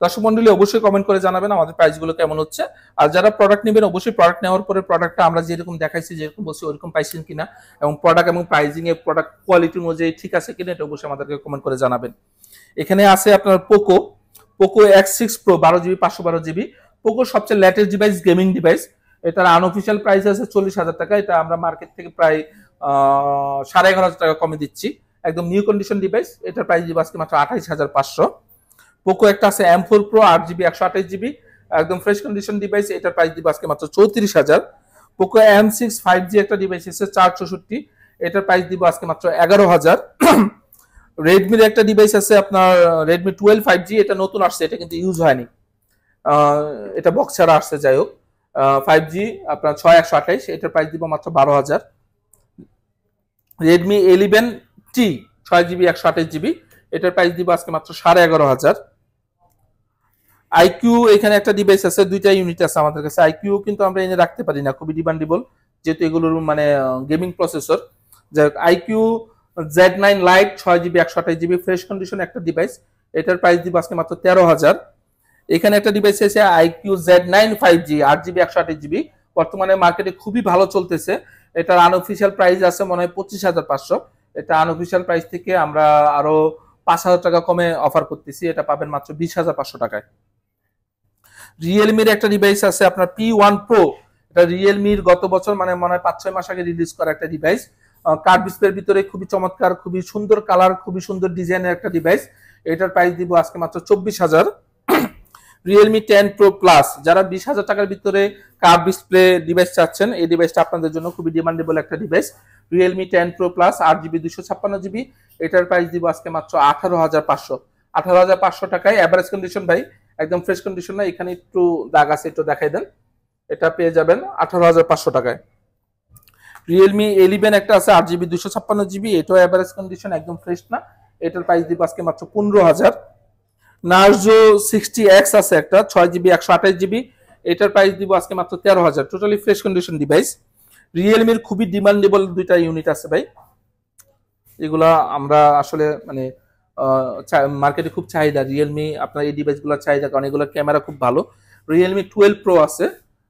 দর্শক মন্ডলী অবশ্যই কমেন্ট করে জানাবেন আমাদের প্রাইসগুলো কেমন হচ্ছে, আর যারা প্রোডাক্ট নেবেন অবশ্যই প্রোডাক্ট নেওয়ার পরে প্রোডাক্টটা আমরা যেরকম দেখাইছি যেরকম বলছি ওইরকম পাইছেন কিনা, এবং প্রোডাক্ট এবং প্রাইজিং এর প্রোডাক্ট কোয়ালিটি অনুযায়ী ঠিক আছে কিনা এটা অবশ্যই আমাদেরকে কমেন্ট করে জানাবেন। এখানে আছে আপনার পোকো X6 Pro 12 জিবি 512 জিবি, পোকোর সবচেয়ে লেটেস্ট ডিভাইস, গেমিং ডিভাইস, এটার আনঅফিসিয়াল প্রাইস আছে 40,000 টাকা, এটা আমরা মার্কেট থেকে প্রায় 11,500 টাকা কমে দিচ্ছি, একদম নিউ কন্ডিশন ডিভাইস, এটার প্রাইস দিব আজকে মাত্র 28,500। পোকো একটা আছে M4 Pro 8GB 128GB, একদম ফ্রেশ কন্ডিশন ডিভাইস, এটার প্রাইস দিব আজকে মাত্র 34,000। পোকো M6 5G একটা ডিভাইস আছে 464, এটার প্রাইস দিব আজকে মাত্র 11,000। রেডমির একটা ডিভাইস আছে আপনার রেডমি 12 5G, এটা নতুন আসছে, এটা কিন্তু ইউজ হয়নি, এটা বক্স ছাড়া আসছে, যাই হোক 5G আপনার 6128, এটার প্রাইস দিব মাত্র 12,000। রেডমি 11T 6GB 128GB, এটার প্রাইস দিব আজকে মাত্র 11,500। আইকিউ এখানে একটা ডিভাইস আছে, দুইটা ইউনিট আছে আমাদের কাছে। আইকিউ কিন্তু আমরা এনে রাখতে পারি না, খুবই ডিমান্ডেবল, যেহেতু এগুলোর মানে গেমিং প্রসেসর। যাই হোক iQOO Z9 Lite 6GB 128GB fresh condition একটা ডিভাইস, এটার প্রাইস দিব আজকে মাত্র 13,000। এখানে একটা ডিভাইস আছে IQ Z9 5G 8GB 128GB, বর্তমানে মার্কেটে খুবই ভালো চলতেছে। এটার আনঅফিশিয়াল প্রাইস আছে মনে হয় 25,500, এটা আনঅফিশিয়াল প্রাইস থেকে আমরা আরো 5,000 টাকা কমে অফার করতেছি, এটা পাবেন মাত্র 20,500 টাকায়। রিয়েলমির একটা ডিভাইস আছে আপনার P1 Pro, এটা রিয়েলমির গত বছর মানে মনে হয় 5-6 মাস আগে রিলিজ করা একটা ডিভাইস, কার্ভ ডিসপ্লের ভিতরে খুবই চমৎকার, খুবই সুন্দর কালার, খুবই সুন্দর ডিজাইনের একটা ডিভাইস, এটার প্রাইস দিব আজকে মাত্র 24,000। রিয়েলমি 10 Pro Plus, যারা 20,000 টাকার ভিতরে কার্ভ ডিসপ্লে ডিভাইস চাচ্ছেন, এই ডিভাইসটা আপনাদের জন্য খুবই ডিমান্ডেবল একটা device. Realme 10 Pro Plus 8GB 256GB, এটার প্রাইস দিব আজকে মাত্র 18,500। 18,500 টাকায় এভারেজ কন্ডিশন ভাই, একদম ফ্রেশ কন্ডিশন না, এখানে একটু দাগ আছে, একটু দেখাই দেন, এটা পেয়ে যাবেন 18,500 টাকায়। রিয়েলমি 11 একটা আছে 8GB 256GB, এটাও এভারেজ কন্ডিশন, একদম ফ্রেশ না, এটার প্রাইস দিব আজকে মাত্র 15,000। নার্জো 60X আছে একটা 6GB 128GB, এটার প্রাইস দিব আজকে মাত্র 13,000, টোটালি ফ্রেশ কন্ডিশন ডিভাইস। রিয়েলমির খুবই ডিমান্ডেবল দুইটা ইউনিট আছে ভাই, এগুলা আমরা আসলে মানে মার্কেটে খুব চাহিদা, রিয়েলমি আপনার এই ডিভাইসগুলোর চাহিদা, কারণ এগুলোর ক্যামেরা খুব ভালো। রিয়েলমি 12 Pro আছে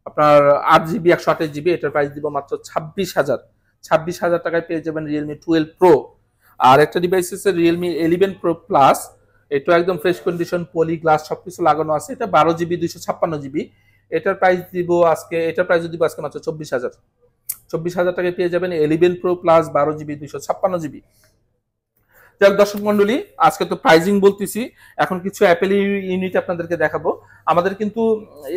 আপনার 8GB 128GB, এটার প্রাইস দিব মাত্র 26,000। 26,000 টাকায় পেয়ে যাবেন রিয়েলমি 12 Pro। আর একটা ডিভাইস আছে রিয়েলমি 11 Pro Plus, এটা একদম ফ্রেশ কন্ডিশন, পলি গ্লাস সবকিছু লাগানো আছে, এটা 12GB 256GB, এটার প্রাইস দিব আজকে, এটার প্রাইস দিব আজকে মাত্র 24,000। 24,000 টাকায় পেয়ে যাবেন 11 Pro Plus 12GB 256GB। যাক দর্শক মন্ডলী, আজকে তো প্রাইজিং বলতেছি, এখন কিছু অ্যাপেল ইউনিট আপনাদেরকে দেখাবো। আমাদের কিন্তু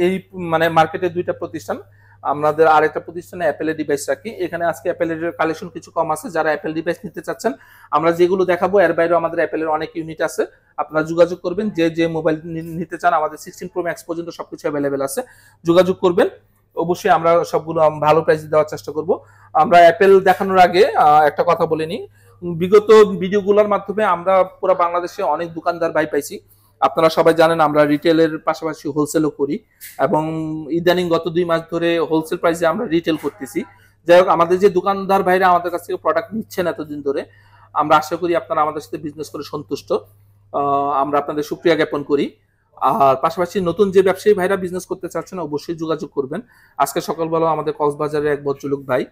এই মানে মার্কেটে দুইটা প্রতিষ্ঠান, আমাদের আরেকটা প্রতিষ্ঠানে অ্যাপেলের ডিভাইস রাখি, এখানে আজকে অ্যাপেলের কালেকশন কিছু কম আছে, যারা অ্যাপেল ডিভাইস নিতে চাচ্ছেন আমরা যেগুলো দেখাবো এর বাইরেও আমাদের অ্যাপেলের অনেক ইউনিট আছে, আপনারা যোগাযোগ করবেন, যে যে মোবাইল নিতে চান আমাদের 16 Pro Max পর্যন্ত সবকিছু অ্যাভেলেবেল আছে, যোগাযোগ করবেন, অবশ্যই আমরা সবগুলো ভালো প্রাইসে দেওয়ার চেষ্টা করব। আমরা অ্যাপেল দেখানোর আগে একটা কথা বলে নিই, বিগত ভিডিওগুলোর মাধ্যমে আমরা পুরো বাংলাদেশে অনেক দোকানদার ভাই পাইছি, আপনারা সবাই জানেন আমরা রিটেলের পাশাপাশি হোলসেলও করি, এবং ইদানিং গত 2 মাস ধরে হোলসেল প্রাইসে আমরা রিটেল করতেছি। যাই হোক আমাদের যে দোকানদার ভাইরা আমাদের কাছ থেকে প্রোডাক্ট নিচ্ছেন এতদিন ধরে, আমরা আশা করি আপনারা আমাদের সাথে বিজনেস করে সন্তুষ্ট, আমরা আপনাদের শুকরিয়া জ্ঞাপন করি। আর পাশাপাশি নতুন যে ব্যবসায়ী ভাইরা বিজনেস করতে চাচ্ছেন অবশ্যই যোগাযোগ করবেন। আজকে সকালবেলা আমাদের কক্সবাজারের এক ভদ্রলোক ভাই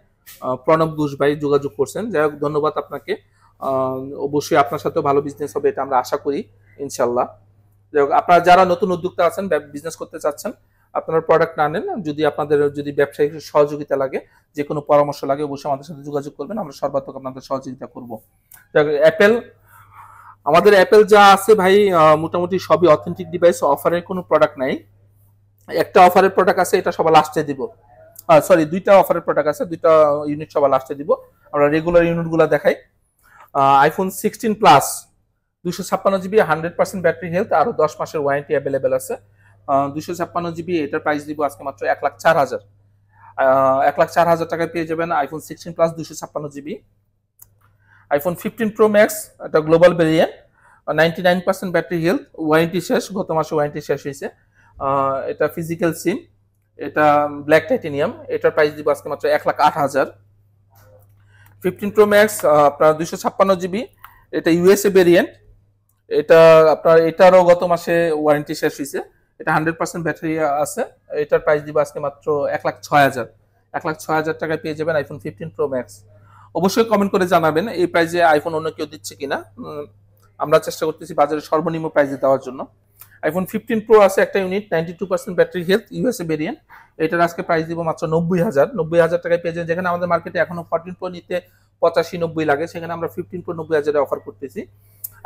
প্রণব ঘোষ ভাই যোগাযোগ করছেন, যাই হোক ধন্যবাদ আপনাকে, অবশ্যই আপনার সাথে ভালো বিজনেস হবে এটা আমরা আশা করি ইনশাল্লাহ। যাই হোক আপনারা যারা নতুন উদ্যোক্তা আছেন, বিজনেস করতে চাচ্ছেন, আপনারা প্রোডাক্ট না নেন, যদি আপনাদের যদি ব্যবসায়িক সহযোগিতা লাগে, যে কোনো পরামর্শ লাগে, অবশ্যই আমাদের সাথে যোগাযোগ করবেন, আমরা সর্বাত্মক আপনাদের সহযোগিতা করব। অ্যাপেল, আমাদের অ্যাপেল যা আছে ভাই মোটামুটি সবই অথেন্টিক ডিভাইস, অফারের কোনো প্রোডাক্ট নাই, একটা অফারের প্রোডাক্ট আছে, এটা সবার লাস্টে দিব, সরি দুইটা অফারের প্রোডাক্ট আছে, দুইটা ইউনিট সবার লাস্টে দিব, আমরা রেগুলার ইউনিটগুলো দেখাই। IPhone 16 plus 256GB 100% battery health, আরো 10 মাসের ওয়ারেন্টি অ্যাভেলেবেল আছে, 256GB, এটার প্রাইস দিব আজকে মাত্র 1,04,000। 1,04,000 টাকায় পেয়ে যাবেন iPhone 16 plus 256GB। IPhone 15 Pro Max, এটা global variant, 99% battery health, warranty শেষ, গত মাসে ওয়ারেন্টি শেষ হয়েছে, এটা ফিজিক্যাল সিম, এটা ব্ল্যাক টাইটেনিয়াম, এটার প্রাইস দিব আজকে মাত্র 1,08,000। 15 Pro Max আপনার 256GB, এটা ইউএসএ ভেরিয়েন্ট, এটা আপনার এটারও গত মাসে ওয়ারেন্টি শেষ হয়েছে, এটা 100% ব্যাটারি আছে, এটার প্রাইস দিব আজকে মাত্র 1,06,000। 1,06,000 টাকায় পেয়ে যাবেন আইফোন 15 Pro Max। অবশ্যই কমেন্ট করে জানাবেন এই প্রাইসে আইফোন অন্য কেউ দিচ্ছে কিনা, আমরা চেষ্টা করতেছি বাজারে সর্বনিম্ন প্রাইসে দেওয়ার জন্য। আইফোন 15 Pro আছে একটা unit, 92% battery health, USA variant, এটার আজকে প্রাইস দিব মাত্র 90,000। 90,000 টাকায় পেয়ে যাবেন, যেখানে আমাদের মার্কেটে এখনো 14 Pro নিতে 85-90 লাগে, সেখানে আমরা 15 প্রো 90,000 অফার করতেছি।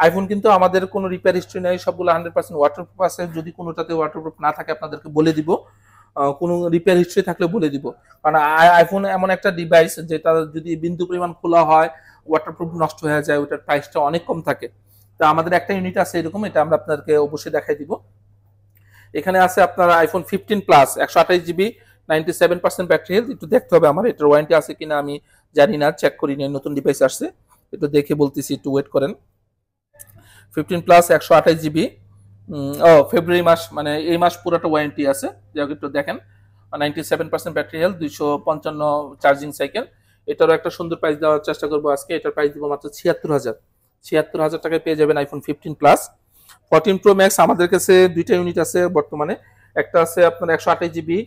আইফোন কিন্তু আমাদের কোনো রিপেয়ার হিস্ট্রি নেই, সবগুলো 100% ওয়াটারপ্রুফ আছে। যদি কোনোটাতে ওয়াটারপ্রুফ না থাকে আপনাদেরকে বলে দিব, কোনো রিপেয়ার হিস্ট্রি থাকলে বলে দিব। কারণ আইফোন এমন একটা ডিভাইস যেটা যদি বিন্দু পরিমাণ খোলা হয় ওয়াটারপ্রুফ নষ্ট হয়ে যায়, ওটার প্রাইসটা অনেক কম থাকে। তো আমাদের একটা ইউনিট আছে এরকম, এটা আমরা আপনাদেরকে অবশ্যই দেখাই দিব। এখানে আছে আপনার iPhone 15 plus 128 GB 97% battery health. একটু দেখতে হবে আমার এটার ওয়ারেন্টি আছে কিনা, আমি জানি না, চেক করি না, নতুন ডিভাইস আসছে, একটু দেখে বলতেছি, একটু ওয়েট করেন। 15 প্লাস 128 জিবি, ফেব্রুয়ারি মাস, মানে এই মাস পুরোটা ওয়ারেন্টি আছে। যাই হোক একটু দেখেন, 97% ব্যাটারি হেলথ, 255 চার্জিং সাইকেল। এটারও একটা সুন্দর প্রাইস দেওয়ার চেষ্টা করবো আজকে। এটার প্রাইস দিব মাত্র 76,000 টাকায় পেয়ে যাবেন আইফোন 15 প্লাস। 14 প্রো ম্যাক্স আমাদের কাছে দুইটা ইউনিট আছে বর্তমানে। একটা আছে আপনার 128 GB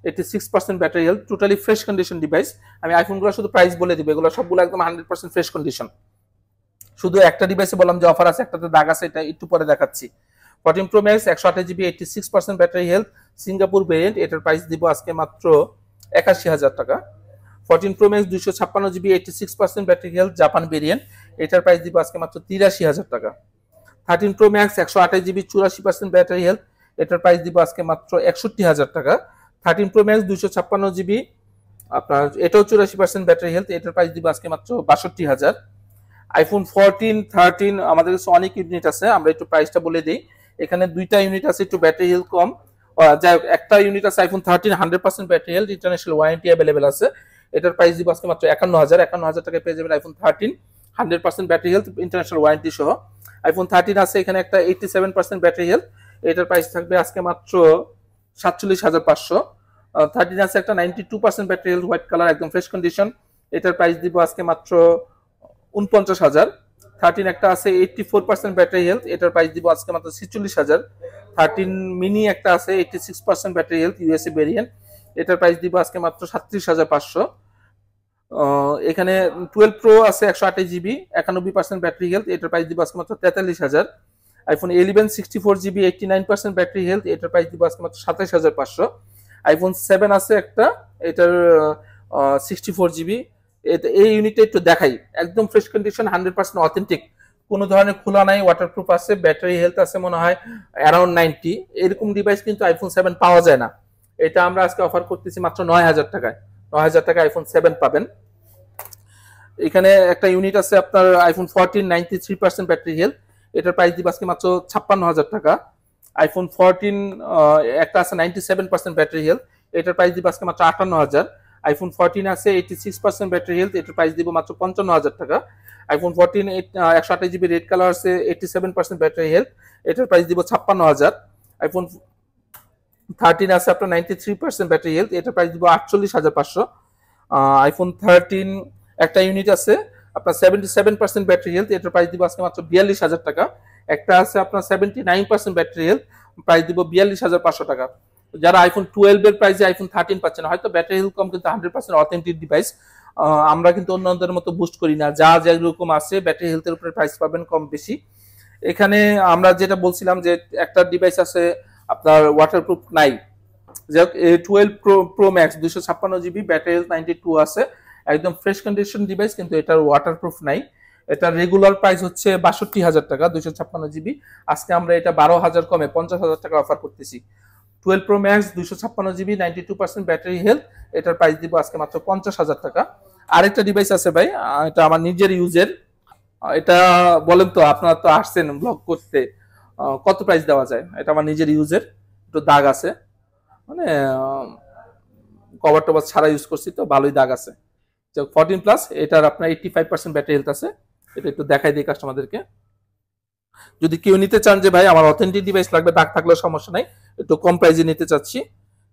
86% battery health, totally fresh condition device. আমি আইফোনগুলো শুধু প্রাইস বলে দিব, এগুলো সবগুলো একদম 100% ফ্রেশ কন্ডিশন। শুধু একটা ডিভাইসে বললাম যে অফার আছে, একটাতে দাগ আছে, এটা একটু পরে দেখাচ্ছি। 14 pro max 128 GB 86% battery health, Singapore variant. এটার প্রাইস দিব আজকে মাত্র 81,000 টাকা। 14 pro max 256 GB 86% battery health, Japan variant. এটার প্রাইস দিব আজকে মাত্র 83,000 টাকা। 13 pro max 128 GB 84% battery health, এটার প্রাইস দিব আজকে মাত্র 61,000 টাকা। 13 প্রো ম্যাক্স 256 জিবি, আপনার এটাও 84% ব্যাটারি হেলথ, এটার প্রাইস দিব আজকে মাত্র 62,000। আইফোন 14, 13 আমাদের কাছে অনেক ইউনিট আছে, আমরা একটু প্রাইসটা বলে দিই। এখানে দুইটা ইউনিট আছে একটু ব্যাটারি হেলথ কম, যাই হোক একটা ইউনিট আছে iPhone 13 100% battery health, international warranty available আছে। এটার প্রাইস দিব আজকে মাত্র 51,000 টাকায় পেয়ে যাবেন iPhone 13 100% battery health, international warranty সহ। আইফোন 13 আছে এখানে একটা 87% ব্যাটারি হেলথ, এটার প্রাইস থাকবে আজকে মাত্র 47,500। 13 আছে একটা 92% ব্যাটারি হেলথ, হোয়াইট কালার, একদম ফ্রেশ কন্ডিশন, এটার প্রাইস দিব আজকে মাত্র 49,000। 13 একটা আছে 84% ব্যাটারি হেলথ, এটার প্রাইস দিব আজকে মাত্র 46,000। 13 মিনি একটা আছে 86% ব্যাটারি হেলথ, ইউএসএ ভেরিয়েন্ট, এটার প্রাইস দিব আজকে মাত্র 37,500। এখানে 12 প্রো আছে 128 জিবি 91% ব্যাটারি হেলথ, এটার প্রাইস দিব আজকে মাত্র 43,000। আইফোন 11 64 জিবি 89% ব্যাটারি হেলথ, এটার প্রাইস দিব আজকে মাত্র 27,500। আইফোন 7 আছে একটা, এটার 64 জিবি। এই ইউনিটটা একটু দেখাই, একদম ফ্রেশ কন্ডিশন, 100% অথেন্টিক, কোনো ধরনের খোলা নাই, ওয়াটারপ্রুফ আছে, ব্যাটারি হেলথ আছে মনে হয় অ্যারাউন্ড 90। এরকম ডিভাইস কিন্তু আইফোন 7 পাওয়া যায় না। এটা আমরা আজকে অফার করতেছি মাত্র 9,000 টাকায়। 9,000 টাকায় আইফোন 7 পাবেন। এখানে একটা ইউনিট আছে আপনার আইফোন 14 93% ব্যাটারি হেলথ, এটার প্রাইস দিব আজকে মাত্র 56,000 টাকা। আইফোন 14 একটা আছে 97% ব্যাটারি হেলথ, এটার প্রাইস দিব আজকে মাত্র 58,000। আইফোন 14 আছে 86% ব্যাটারি হেলথ, এটার প্রাইস দিব মাত্র 55,000 টাকা। আইফোন 14 128 জিবি রেড কালার আছে 87% ব্যাটারি হেলথ, এটার প্রাইস দিব 56,000। আইফোন 13 আছে আপনার 93% ব্যাটারি হেলথ, এটার প্রাইস দিব 48,500। আইফোন 13 একটা ইউনিট আছে আপনার 77% ব্যাটারি হেলথ, এটার প্রাইস দিব আজকে মাত্র 42,000 টাকা। একটা আছে আপনার 79% ব্যাটারি হেলথ, প্রাইস দিব 42,500 টাকা। যারা আইফোন 12 এর প্রাইসে আইফোন 13 পাচ্ছেন, হয়তো ব্যাটারি হেলথ কম কিন্তু 100% অথেন্টিক ডিভাইস। আমরা কিন্তু অন্যদের মতো বুস্ট করি না, যা যেরকম আছে ব্যাটারি হেলথের উপরে প্রাইস পাবেন কম বেশি। এখানে আমরা যেটা বলছিলাম যে একটা ডিভাইস আছে আপনার ওয়াটারপ্রুফ নাই, যাই হোক 12 pro max 256 GB battery health 92 আছে, একদম ফ্রেশ কন্ডিশন ডিভাইস, কিন্তু এটার ওয়াটারপ্রুফ নাই। এটা রেগুলার প্রাইস হচ্ছে 62,000 টাকা 256 জিবি, আজকে আমরা এটা 12,000 কমে 50,000 টাকা অফার করতেছি। 12 pro max 256 GB 92% battery health, এটার প্রাইস দিব আজকে মাত্র 50,000 টাকা। আরেকটা ডিভাইস আছে ভাই, এটা আমার নিজের ইউজের, এটা বলেন তো, আপনারা তো আসছেন ব্লগ করতে, কত প্রাইস দেওয়া যায়? এটা আমার নিজের ইউজের, একটু দাগ আছে, মানে কভার টভার ছাড়া ইউজ করছি তো ভালোই দাগ আছে। 14 প্লাস, এটার আপনার 85% ব্যাটারি হেলথ আছে, এটা একটু দেখাই দিই কাস্টমারদেরকে। যদি কেউ নিতে চান যে ভাই আমার অথেন্টিক ডিভাইস লাগবে, দাগ থাকলেও সমস্যা নাই, একটু কম প্রাইসে নিতে চাচ্ছি,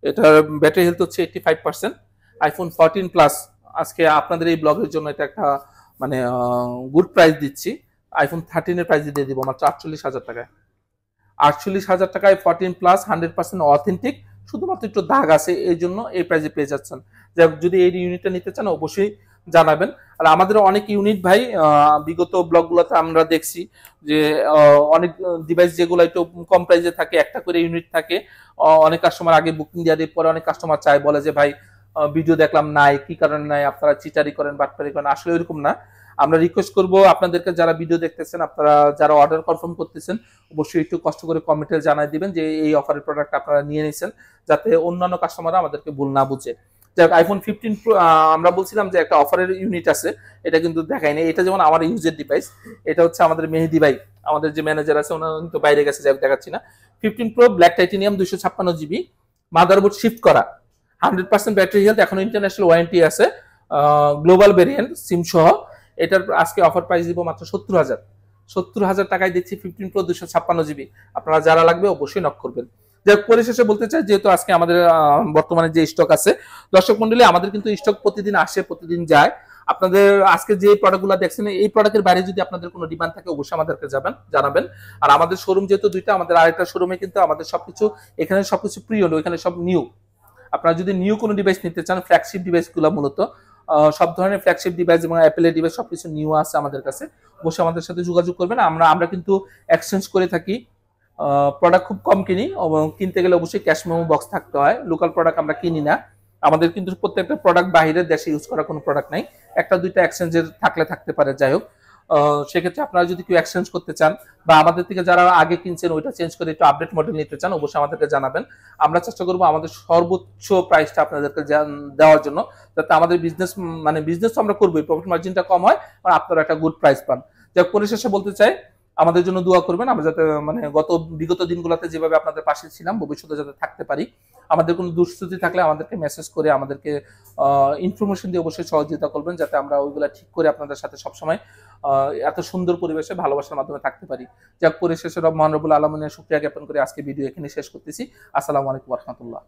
এটার ব্যাটারি হেলথ হচ্ছে 85%। আইফোন 14 প্লাস আজকে আপনাদের এই ব্লগের জন্য এটা একটা মানে গুড প্রাইস দিচ্ছি। আইফোন 13 এর প্রাইস দিয়ে দিব মাত্র 48,000 টাকায়। 48,000 টাকায় 14 প্লাস 100% অথেন্টিক, শুধুমাত্র একটু দাগ আছে, এই জন্য এই প্রাইসে পেয়ে যাচ্ছেন। যদি এই ইউনিটটা নিতে চান অবশ্যই জানাবেন। আর আমাদের অনেক ইউনিট ভাই বিগত ব্লগগুলোতে আমরা দেখছি যে অনেক ডিভাইস যেগুলো একটু কম প্রাইসে থাকে, একটা করে ইউনিট থাকে, অনেক কাস্টমার আগে বুকিং দিয়ে দিয়ে পরে অনেক কাস্টমার চায়, বলে যে ভাই ভিডিও দেখলাম নাই, কি কারণে নাই, আপনারা চিটারি করেন, বাটপারি করেন, আসলে এরকম না। আমরা রিকোয়েস্ট করব আপনাদেরকে, যারা ভিডিও দেখতেছেন, আপনারা যারা অর্ডার কনফার্ম করতেছেন, অবশ্যই একটু কষ্ট করে কমেন্টে জানাই দিবেন যে এই অফারের প্রোডাক্ট আপনারা নিয়ে নিছেন, যাতে অন্যান্য কাস্টমাররা আমাদেরকে ভুল না বুঝে। যাক, আইফোন 15 প্রো আমরা বলছিলাম যে একটা অফারের ইউনিট আছে, এটা কিন্তু দেখায়নি। এটা যেমন আমার ইউজের ডিভাইস, এটা হচ্ছে আমাদের মেহেদি ভাই, আমাদের যে ম্যানেজার আছে, ওনার কিন্তু বাইরে গেছে, যাই দেখাচ্ছি না। 15 pro black titanium 256 GB, motherboard shift করা, 100% ব্যাটারি হেলথ, এখনো ইন্টারন্যাশনাল ওয়ারেন্টি আছে, গ্লোবাল ভেরিয়েন্ট সিম সহ। এটার আজকে অফার প্রাইস দিব মাত্র 70,000। 70,000 টাকায় দিচ্ছি 15 প্রো 256 জিবি। আপনারা যারা লাগবে অবশ্যই নক করবেন। যাক, পরিশেষে বলতে চাই, যেহেতু আজকে আমাদের বর্তমানে যে স্টক আছে, দর্শক মন্ডলী, আমাদের কিন্তু স্টক প্রতিদিন আসে, প্রতিদিন যায়। আপনাদের আজকে যে প্রোডাক্টগুলো দেখছেন, এই প্রোডাক্টের বাইরে যদি আপনাদের কোনো ডিমান্ড থাকে, অবশ্যই আমাদেরকে জানাবেন। আর আমাদের শোরুম যেহেতু দুইটা, আমাদের আরেকটা শোরুমে কিন্তু আমাদের সবকিছু, এখানে সবকিছু প্রি ওন্ড, এখানে সব নিউ। আপনারা যদি নিউ কোনো ডিভাইস নিতে চান, ফ্ল্যাগশিপ ডিভাইসগুলো মূলত সব ধরনের ফ্ল্যাগশিপ ডিভাইস এবং অ্যাপেলের ডিভাইস সবকিছু নিউ আছে আমাদের কাছে, অবশ্যই আমাদের সাথে যোগাযোগ করবেন। আমরা কিন্তু এক্সচেঞ্জ করে থাকি, প্রোডাক্ট খুব কম কিনি, এবং কিনতে গেলে অবশ্যই ক্যাশ মেমো বক্স থাকতে হয়। লোকাল প্রোডাক্ট আমরা কিনি না। আমাদের কিন্তু প্রত্যেকটা প্রোডাক্ট বাইরের দেশে ইউজ করা কোনো প্রোডাক্ট নাই, একটা দুইটা এক্সচেঞ্জের থাকতে পারে। যাই হোক, সেক্ষেত্রে আপনারা যদি কেউ এক্সচেঞ্জ করতে চান, বা আমাদের থেকে যারা আগে কিনছেন ওইটা চেঞ্জ করে একটু আপডেট মডেল নিতে চান, অবশ্যই আমাদেরকে জানাবেন। আমরা চেষ্টা করবো আমাদের সর্বোচ্চ প্রাইসটা আপনাদেরকে দেওয়ার জন্য, যাতে আমাদের বিজনেস তো আমরা করবোই, প্রফিট মার্জিনটা কম হয়, আর আপনারা একটা গুড প্রাইস পান। যাক, পরিশেষে বলতে চাই, আমাদের জন্য দোয়া করবেন, আমরা যাতে বিগত দিনগুলোতে যেভাবে আপনাদের পাশে ছিলাম, ভবিষ্যতে যাতে থাকতে পারি। আমাদের কোনো দুশ্চিন্তা থাকলে আমাদেরকে মেসেজ করে, আমাদেরকে ইনফরমেশন দিয়ে অবশ্যই সহযোগিতা করবেন, যাতে আমরা ওইগুলা ঠিক করে আপনাদের সাথে সবসময় এত সুন্দর পরিবেশে ভালোবাসার মাধ্যমে থাকতে পারি। যাক, পরিশেষে মহান রব্বুল আলামিনের শুকরিয়া জ্ঞাপন করে আজকে ভিডিও এখানে শেষ করতেছি। আসসালামু আলাইকুম ওয়া রাহমাতুল্লাহ।